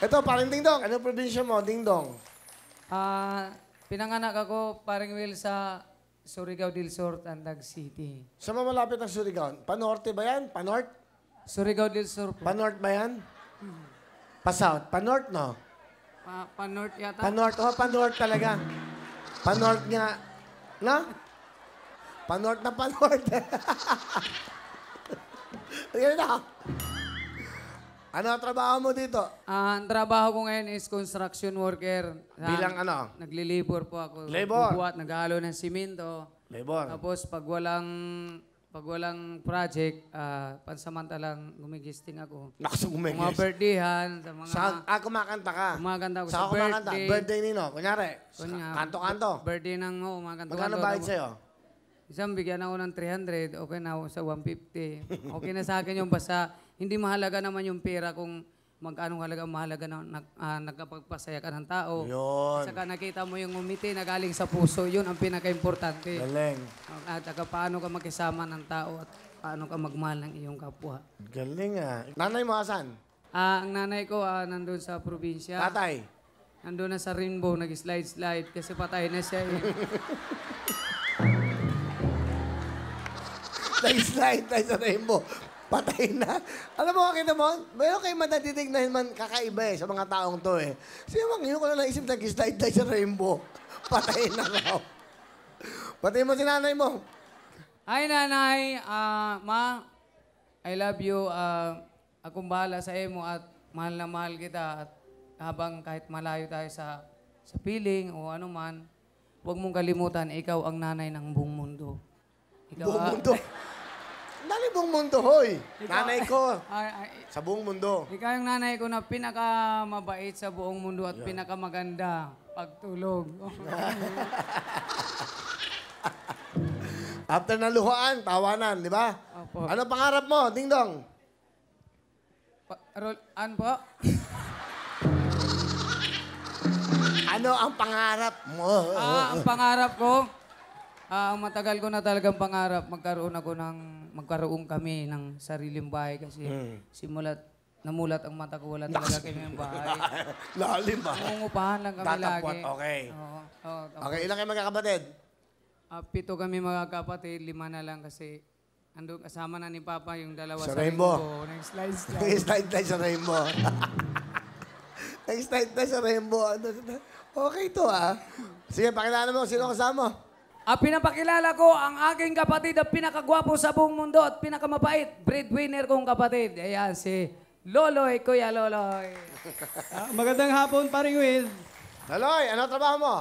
Ito, parang Dingdong. Ano probinsya mo, Dingdong? Pinanganak ako, paring Will, sa Surigao del Sur, Tandag City. Sa malapit ng Surigao. Panorte ba yan? Panort? Surigao del Sur po. Panort ba yan? Pasouth. Panort, no? Panorth yata. Panort. Oh, Panort talaga. Panort nga. No? Panort na Panort. Yan na. Ano ang trabaho mo dito? Ang trabaho ko ngayon is construction worker. Bilang ano? Naglilibor po ako. Labor. Bubuhat, naghalo ng simento. Labor. Tapos pag walang project, pansamantalang gumigisting ako. Nakusong Mga umigis. birthdayhan, sa mga... Kumakanta ka. Kumakanta ako Saan sa ka kumakanta? birthday. Birthday nino. Kunyari, Kunya, kanto-kanto. Birthday ng kumakanta. Magkano bayad sa'yo? Isang bigyan ako ng 300, okay na ako sa 150. Okay na sa akin yung basta hindi mahalaga naman yung pera kung magkano mahalaga na nagkapagpasaya ka ng tao. Yun. Saka nakita mo yung umiti na galing sa puso, yun ang pinaka-importante. Galing. At saka paano ka makisama ng tao at paano ka magmahal ng iyong kapwa. Galing ah. Nanay mo asan? Ang nanay ko nandun sa probinsya. Tatay? Nandun na sa Rainbow, nag-slide-slide kasi patay na siya eh. Nag-slide tayo sa rainbow. Patay na. Alam mo, kita mo, mayroon kayo matatitig na man kakaiba sa mga taong to eh. Sino ngayon ko lang naisip nag-slide tayo sa rainbow. Patay na raw. Patay mo si nanay mo. Hi, nanay. Ma, I love you. Akong bahala sa imo at mahal na mahal kita. At habang kahit malayo tayo sa piling o ano man, huwag mong kalimutan, ikaw ang nanay ng buong mundo. Ikaw, Buong mundo. Nanay buong mundo, hoy. Nanay ko. Sa buong mundo. Ikaw yung nanay ko na pinakamabait sa buong mundo at pinakamaganda pagtulog. After na luhaan, tawanan, di ba? Opo. Ano pangarap mo, Ding Dong? Ano po? Ano ang pangarap mo? Ang pangarap ko, ang matagal ko na talagang pangarap, magkaroon kami ng sariling bahay kasi namulat ang mata ko, wala talaga kami ng bahay. Lalim ba? Nangungupahan lang kami Tatapot, lagi. okay. Oo. Okay, ilan kayo magkakapatid? 7 kami magkakapatid, 5 na lang kasi andun kasama na ni Papa yung dalawa Sa sa Rainbow. Rainbow. Nag-slide-slide. Nag-slide tayo sa rainbow. Nag-slide tayo sa rainbow. Okay to ah. Sige, pakilala mo. Sino kasama mo? Pinapakilala ko ang aking kapatid na pinakagwapo sa buong mundo at pinakamabait. Breadwinner kong kapatid. Ayan, si Loloy, Kuya Loloy. Magandang hapon, paring Will. Laloy, ano trabaho mo?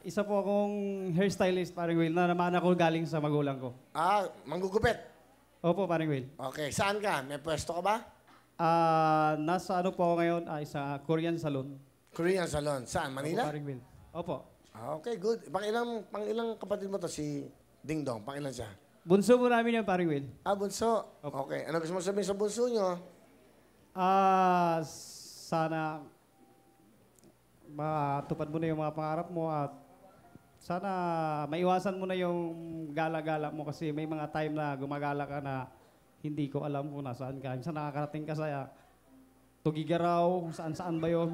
Isa po akong hairstylist, paring Will, na naman ako galing sa magulang ko. Manggugupit. Opo, paring Will. Okay, saan ka? May pwesto ka ba? Nasa ano po ako ngayon, sa Korean salon. Korean Salon. Saan? Manila? Opo, paring Will. Opo. Okay, good. Pang-ilang kapatid mo to si Ding Dong? Pang-ilan siya? Bunso po namin yan, paring Will. Bunso. Okay. Ano gusto mo sabihin sa bunso nyo? Sana matupad mo na yung mga pangarap mo at sana maiwasan mo na yung gala-gala mo kasi may mga time na gumagala ka na hindi ko alam kung nasaan ka. Minsan nakakarating ka sa Tugigaraw, kung saan-saan ba yun,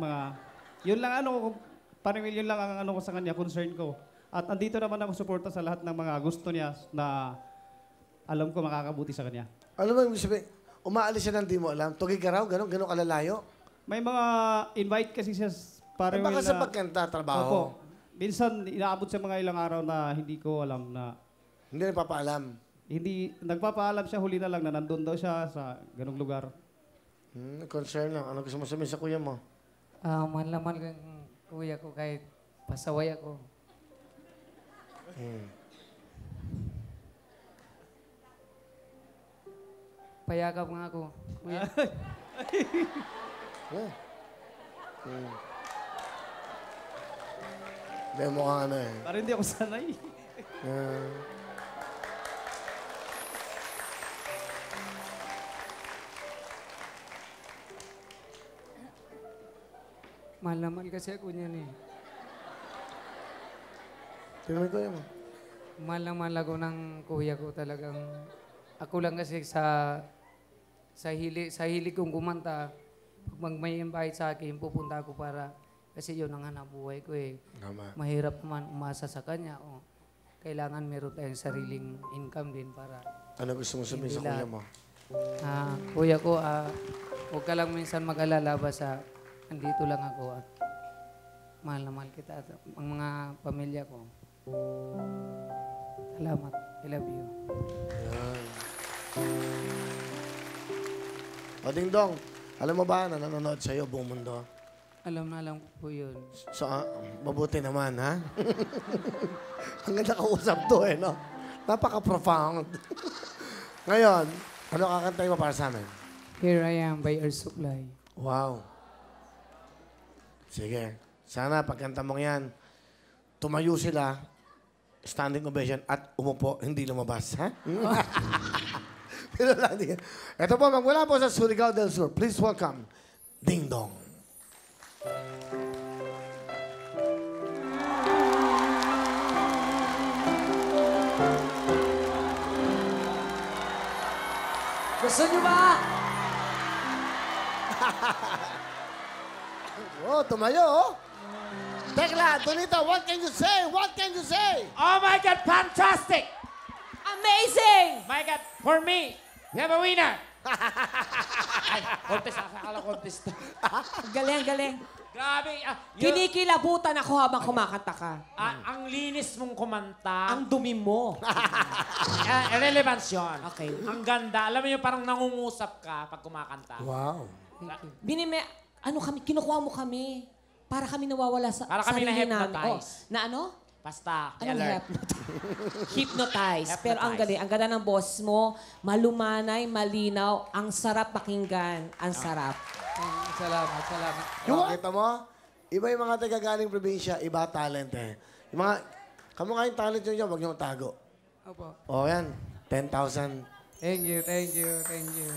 yun lang parang yun lang ang ko sa kanya, concern ko. At andito naman ako suporta sa lahat ng mga gusto niya na alam ko makakabuti sa kanya. Ano ba yung sabihin? Umaalis siya ng di mo alam? Tugigaraw? Ganon kalalayo? May mga invite kasi siya parang Baka sa pagkanta, trabaho? Opo. Minsan, inaabot sa mga ilang araw na hindi ko alam na... Hindi nagpapaalam? Hindi, nagpapaalam siya, huli na lang na nandun daw siya sa ganong lugar. Concern lang. Ano gusto mo sabihin sa kuya mo? Mahal na mahal kang kuya ko kahit pasaway ako. Payakap nga ako. Kuya. Hindi mo kang ano eh. Parang hindi ako sanay. Mahal na mahal kasi ako niyan eh. Tingnan ko yun. Mahal na mahal ako ng kuya ko talagang. Ako lang kasi sa hili kong kumanta, pag may invite sa akin, pupunta ako para, kasi yun ang hanap buhay ko eh. Tama. Mahirap naman umasa sa kanya. O, kailangan meron tayong sariling income din para, Ano gusto mo sabihin sa Hindi kuya lahat. mo? kuya ko, huwag ka lang minsan mag-alala basta andito lang ako at mahal na mahal kita at ang mga pamilya ko. Salamat. I love you. O Ding Dong, alam mo ba na nanonood sa'yo buong mundo? Alam na alam ko po yun. So, mabuti naman, ha? Ang ganda kausap to, no? Napaka-profound. Ngayon, ano kakantay mo para sa amin? Here I Am by Air Supply. Wow. Sige. Sana pagkanta mo yan, tumayo sila, standing ovation, at umupo, hindi lumabas, ha? Pero lang din. Ito po, magmula po sa Surigao del Sur. Please welcome, Ding Dong. Gusto niyo ba? Oh, tumayo, oh. Tekla, Donita, what can you say? What can you say? Oh my God, fantastic! Amazing! My God, for me, we have a winner! Ay, contest. Akala contest. Galing, galing. Grabe. Kinikilabutan ako habang kumakanta ka. Ang linis mong kumanta. Ang dumi mo. Relevance yun. Okay. Ang ganda. Alam mo yung parang nangungusap ka pag kumakanta. Wow. Binime, ano kami, kinukuha mo kami. Para kami nawawala sa Para kami sarili namin. na-hypnotize. Na ano? Basta, Anong alert. Hypnotize. Pero ang galing, ang ganda ng boss mo, malumanay, malinaw, ang sarap pakinggan, ang sarap. Salamat, salamat. Oh, kita mo? Iba yung mga taga-galing probinsya, iba talent eh. Yung mga, kamukha yung talent nyo dyan, huwag nyo tago. Opo. O yan, 10,000. Thank you, thank you, thank you.